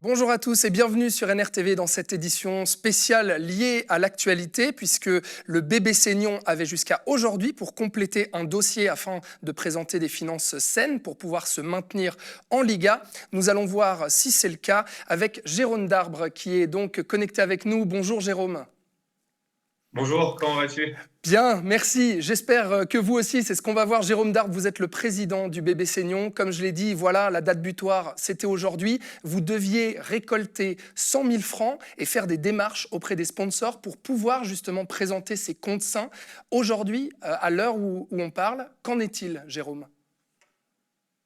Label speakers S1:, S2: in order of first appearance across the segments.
S1: Bonjour à tous et bienvenue sur NRTV dans cette édition spéciale liée à l'actualité puisque le BBC Nyon avait jusqu'à aujourd'hui pour compléter un dossier afin de présenter des finances saines pour pouvoir se maintenir en Liga. Nous allons voir si c'est le cas avec Jérôme Darbre qui est donc connecté avec nous. Bonjour Jérôme.
S2: Bonjour, comment vas-tu?
S1: Bien, merci. J'espère que vous aussi, c'est ce qu'on va voir. Jérôme Darbre, vous êtes le président du BBC Nyon. Comme je l'ai dit, voilà, la date butoir, c'était aujourd'hui. Vous deviez récolter 100 000 francs et faire des démarches auprès des sponsors pour pouvoir justement présenter ces comptes sains. Aujourd'hui, à l'heure où on parle, qu'en est-il, Jérôme?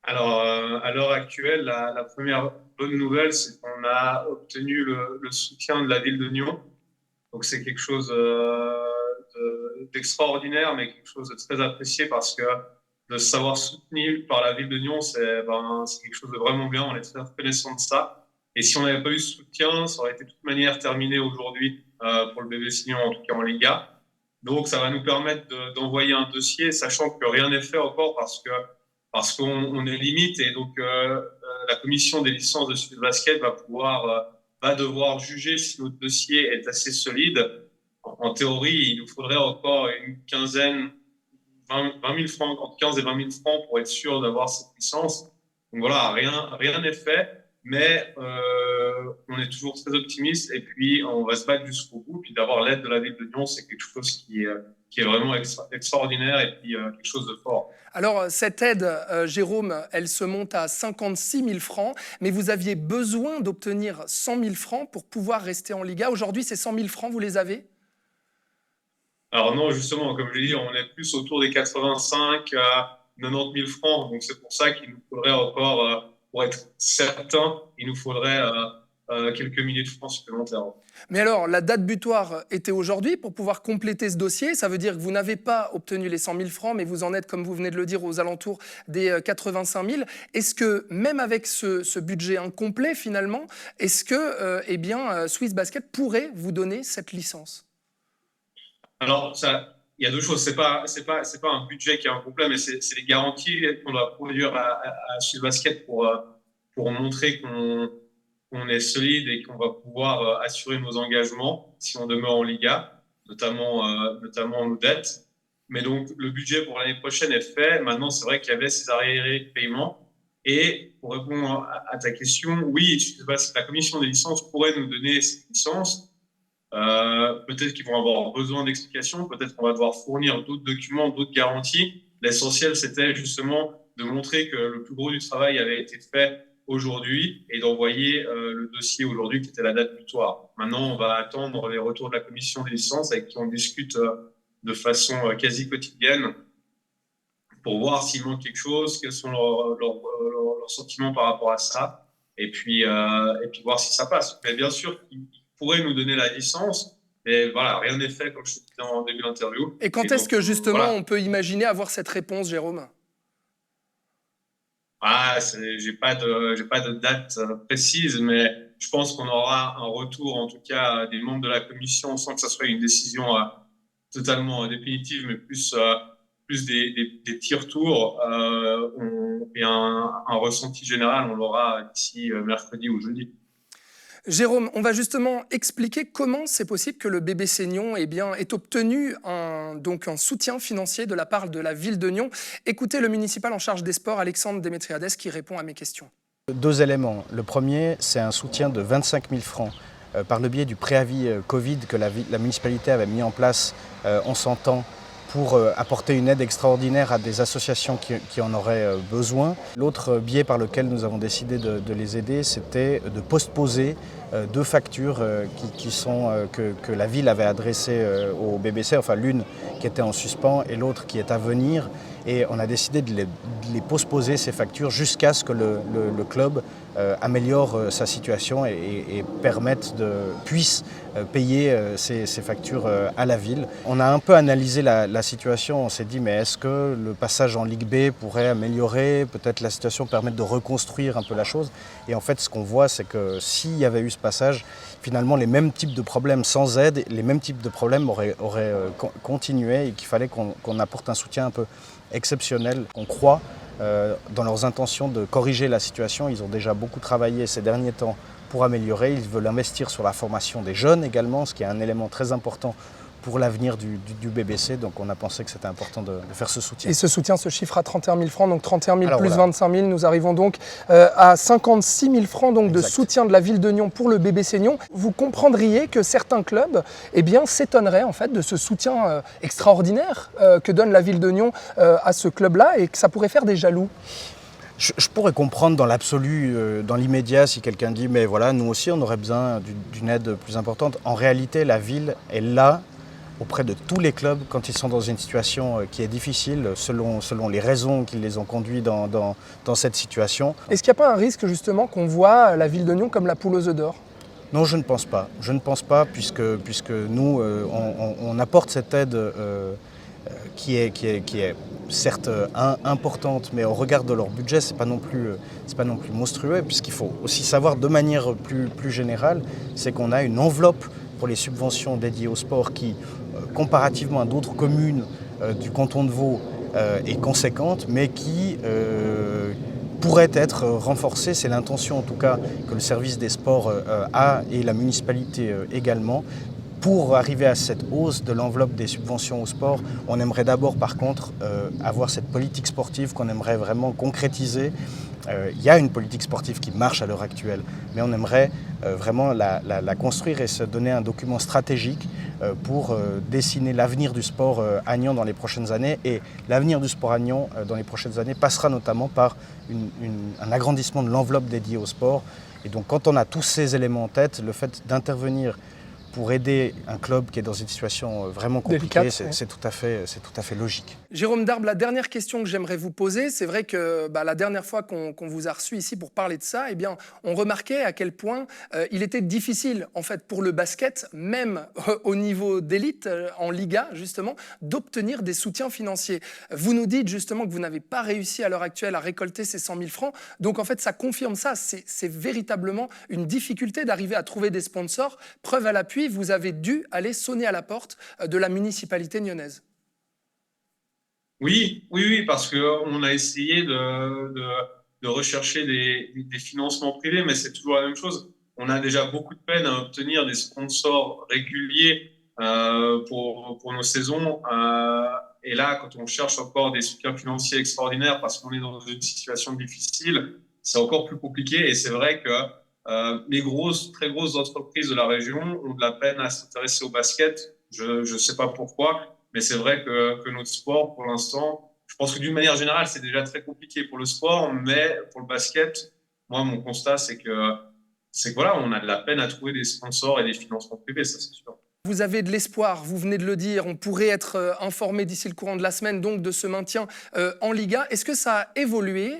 S2: Alors, à l'heure actuelle, la première bonne nouvelle, c'est qu'on a obtenu le soutien de la ville de Nyon. Donc, c'est quelque chose d'extraordinaire, mais quelque chose de très apprécié parce que de se savoir soutenu par la ville de Nyon, c'est quelque chose de vraiment bien. On est très reconnaissant de ça. Et si on n'avait pas eu ce soutien, ça aurait été de toute manière terminé aujourd'hui pour le BBC Nyon, en tout cas en Liga. Donc, ça va nous permettre d'envoyer un dossier, sachant que rien n'est fait encore parce qu'on est limite et donc la commission des licences de Sud Basket va devoir juger si notre dossier est assez solide. En théorie, il nous faudrait encore une quinzaine, 20 000 francs, entre 15 et 20 000 francs pour être sûr d'avoir cette licence. Donc voilà, rien n'est fait, mais on est toujours très optimiste et puis on va se battre jusqu'au bout. Puis d'avoir l'aide de la ville de Lyon, c'est quelque chose qui est vraiment extraordinaire et puis quelque chose de fort.
S1: Alors, cette aide, Jérôme, elle se monte à 56 000 francs, mais vous aviez besoin d'obtenir 100 000 francs pour pouvoir rester en Liga. Aujourd'hui, ces 100 000 francs, vous les avez?
S2: Alors non, justement, comme je l'ai dit, on est plus autour des 85 à 90 000 francs. Donc c'est pour ça qu'il nous faudrait encore, pour être certain, il nous faudrait quelques milliers de francs supplémentaires.
S1: Mais alors, la date butoir était aujourd'hui pour pouvoir compléter ce dossier. Ça veut dire que vous n'avez pas obtenu les 100 000 francs, mais vous en êtes, comme vous venez de le dire, aux alentours des 85 000. Est-ce que, même avec ce budget incomplet, finalement, est-ce que Swiss Basket pourrait vous donner cette licence?
S2: Alors, il y a deux choses. C'est pas un budget qui est incomplet, mais c'est les garanties qu'on doit produire à Sud Basket pour montrer qu'on est solide et qu'on va pouvoir assurer nos engagements si on demeure en Liga, notamment nos dettes. Mais donc, le budget pour l'année prochaine est fait. Maintenant, c'est vrai qu'il y avait ces arriérés de paiement. Et pour répondre à ta question, oui, la commission des licences pourrait nous donner cette licence. Peut-être qu'ils vont avoir besoin d'explications, peut-être qu'on va devoir fournir d'autres documents, d'autres garanties. L'essentiel, c'était justement de montrer que le plus gros du travail avait été fait aujourd'hui et d'envoyer le dossier aujourd'hui qui était la date butoir. Maintenant, on va attendre les retours de la commission des licences avec qui on discute de façon quasi quotidienne pour voir s'il manque quelque chose, quels sont leurs sentiments par rapport à ça et puis voir si ça passe. Mais bien sûr, pourrait nous donner la licence, mais voilà, rien n'est fait, comme je te disais en début d'interview.
S1: Et quand est-ce que, justement,
S2: voilà.
S1: on peut imaginer avoir cette réponse, Jérôme?
S2: J'ai pas de date précise, mais je pense qu'on aura un retour, en tout cas, des membres de la commission, sans que ça soit une décision totalement définitive, mais plus des petits retours et un ressenti général, on l'aura d'ici mercredi ou jeudi.
S1: Jérôme, on va justement expliquer comment c'est possible que le BBC Nyon ait obtenu un soutien financier de la part de la ville de Nyon. Écoutez le municipal en charge des sports, Alexandre Démétriades, qui répond à mes questions.
S3: Deux éléments. Le premier, c'est un soutien de 25 000 francs par le biais du préavis Covid que la municipalité avait mis en place en son temps pour apporter une aide extraordinaire à des associations qui en auraient besoin. L'autre biais par lequel nous avons décidé de les aider, c'était de postposer deux factures que la ville avait adressées au BBC, enfin l'une qui était en suspens et l'autre qui est à venir. Et on a décidé de les postposer, ces factures, jusqu'à ce que le club améliore sa situation et puisse payer ces factures à la ville. On a un peu analysé la situation, on s'est dit mais est-ce que le passage en Ligue B pourrait améliorer peut-être la situation, permettre de reconstruire un peu la chose. Et en fait ce qu'on voit c'est que s'il y avait eu ce passage, finalement les mêmes types de problèmes sans aide, les mêmes types de problèmes auraient continué et qu'il fallait qu'on apporte un soutien un peu exceptionnel. On croit dans leurs intentions de corriger la situation. Ils ont déjà beaucoup travaillé ces derniers temps pour améliorer. Ils veulent investir sur la formation des jeunes également, ce qui est un élément très important pour l'avenir du BBC. Donc on a pensé que c'était important de faire ce soutien.
S1: Et ce soutien se chiffre à 31 000 francs, donc 31 000
S3: Alors,
S1: plus
S3: voilà.
S1: 25 000. Nous arrivons donc à 56 000 francs donc, de
S3: Exact.
S1: soutien de la ville de Nyon pour le BBC Nyon. Vous comprendriez que certains clubs s'étonneraient en fait, de ce soutien extraordinaire que donne la ville de Nyon à ce club-là et que ça pourrait faire des jaloux.
S3: Je pourrais comprendre dans l'absolu, dans l'immédiat, si quelqu'un dit « mais voilà, nous aussi on aurait besoin d'une aide plus importante ». En réalité, la ville est là auprès de tous les clubs quand ils sont dans une situation qui est difficile, selon les raisons qui les ont conduits dans cette situation.
S1: Est-ce qu'il n'y a pas un risque justement qu'on voit la ville de Nyon comme la poule aux œufs d'or ?
S3: Non, je ne pense pas. Je ne pense pas puisque nous, on apporte cette aide qui est certes importante, mais au regard de leur budget, c'est pas non plus monstrueux. Puisqu'il faut aussi savoir de manière plus générale, c'est qu'on a une enveloppe pour les subventions dédiées au sport qui, comparativement à d'autres communes du canton de Vaud, est conséquente, mais qui pourrait être renforcée. C'est l'intention en tout cas que le service des sports a et la municipalité également. Pour arriver à cette hausse de l'enveloppe des subventions au sport, on aimerait d'abord par contre avoir cette politique sportive qu'on aimerait vraiment concrétiser. Il y a une politique sportive qui marche à l'heure actuelle, mais on aimerait vraiment la construire et se donner un document stratégique pour dessiner l'avenir du sport à Nyon dans les prochaines années. Et l'avenir du sport à Nyon dans les prochaines années passera notamment par un agrandissement de l'enveloppe dédiée au sport. Et donc quand on a tous ces éléments en tête, le fait d'intervenir pour aider un club qui est dans une situation vraiment compliquée, c'est tout à fait logique.
S1: Jérôme Darbe, la dernière question que j'aimerais vous poser, c'est vrai que la dernière fois qu'on vous a reçu ici pour parler de ça, on remarquait à quel point il était difficile en fait pour le basket, même au niveau d'élite, en Liga justement, d'obtenir des soutiens financiers. Vous nous dites justement que vous n'avez pas réussi à l'heure actuelle à récolter ces 100 000 francs, donc en fait ça confirme ça, c'est véritablement une difficulté d'arriver à trouver des sponsors. Preuve à l'appui, vous avez dû aller sonner à la porte de la municipalité nyonnaise.
S2: Oui, parce qu'on a essayé de rechercher des financements privés, mais c'est toujours la même chose. On a déjà beaucoup de peine à obtenir des sponsors réguliers pour nos saisons. Et là, quand on cherche encore des soutiens financiers extraordinaires parce qu'on est dans une situation difficile, c'est encore plus compliqué. Et c'est vrai que les très grosses entreprises de la région ont de la peine à s'intéresser au basket. Je sais pas pourquoi, mais c'est vrai que notre sport, pour l'instant, je pense que d'une manière générale, c'est déjà très compliqué pour le sport, mais pour le basket, moi, mon constat, c'est que voilà, on a de la peine à trouver des sponsors et des financements privés, ça c'est sûr.
S1: Vous avez de l'espoir, vous venez de le dire, on pourrait être informé d'ici le courant de la semaine donc de ce maintien en Liga. Est-ce que ça a évolué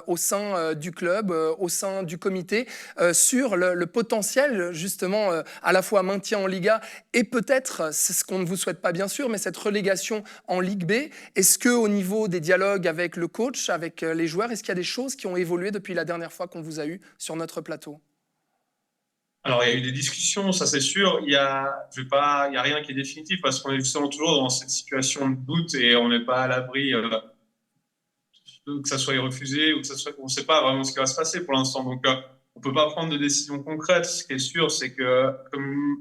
S1: au sein du club, au sein du comité, sur le potentiel justement à la fois maintien en Liga et peut-être, c'est ce qu'on ne vous souhaite pas bien sûr, mais cette relégation en Ligue B? Est-ce qu'au niveau des dialogues avec le coach, avec les joueurs, est-ce qu'il y a des choses qui ont évolué depuis la dernière fois qu'on vous a eu sur notre plateau?
S2: Alors, il y a eu des discussions, ça c'est sûr. Il y a rien qui est définitif parce qu'on est justement toujours dans cette situation de doute et on n'est pas à l'abri que ça soit refusé ou que ça soit, on ne sait pas vraiment ce qui va se passer pour l'instant. Donc, on peut pas prendre de décision concrète. Ce qui est sûr, c'est que, comme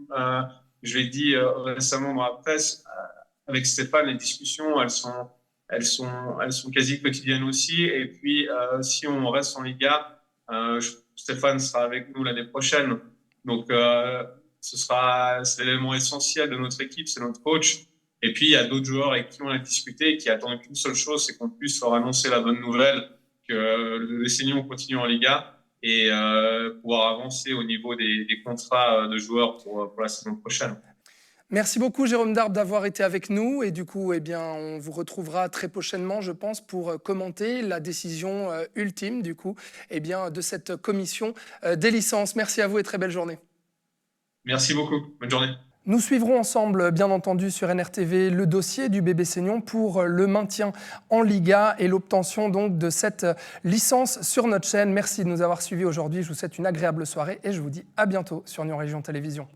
S2: je l'ai dit récemment dans la presse, avec Stéphane, les discussions, elles sont quasi quotidiennes aussi. Et puis, si on reste en Liga, Stéphane sera avec nous l'année prochaine. Donc, c'est l'élément essentiel de notre équipe, c'est notre coach. Et puis, il y a d'autres joueurs avec qui on a discuté et qui attendent qu'une seule chose, c'est qu'on puisse leur annoncer la bonne nouvelle que le Senior continue en Liga et pouvoir avancer au niveau des contrats de joueurs pour la saison prochaine.
S1: Merci beaucoup Jérôme Darbe d'avoir été avec nous et du coup on vous retrouvera très prochainement je pense pour commenter la décision ultime du coup de cette commission des licences. Merci à vous et très belle journée.
S2: Merci beaucoup, bonne journée.
S1: Nous suivrons ensemble, bien entendu, sur NRTV, le dossier du BBC Nyon pour le maintien en Liga et l'obtention donc de cette licence sur notre chaîne. Merci de nous avoir suivis aujourd'hui. Je vous souhaite une agréable soirée et je vous dis à bientôt sur Nyon Région Télévision.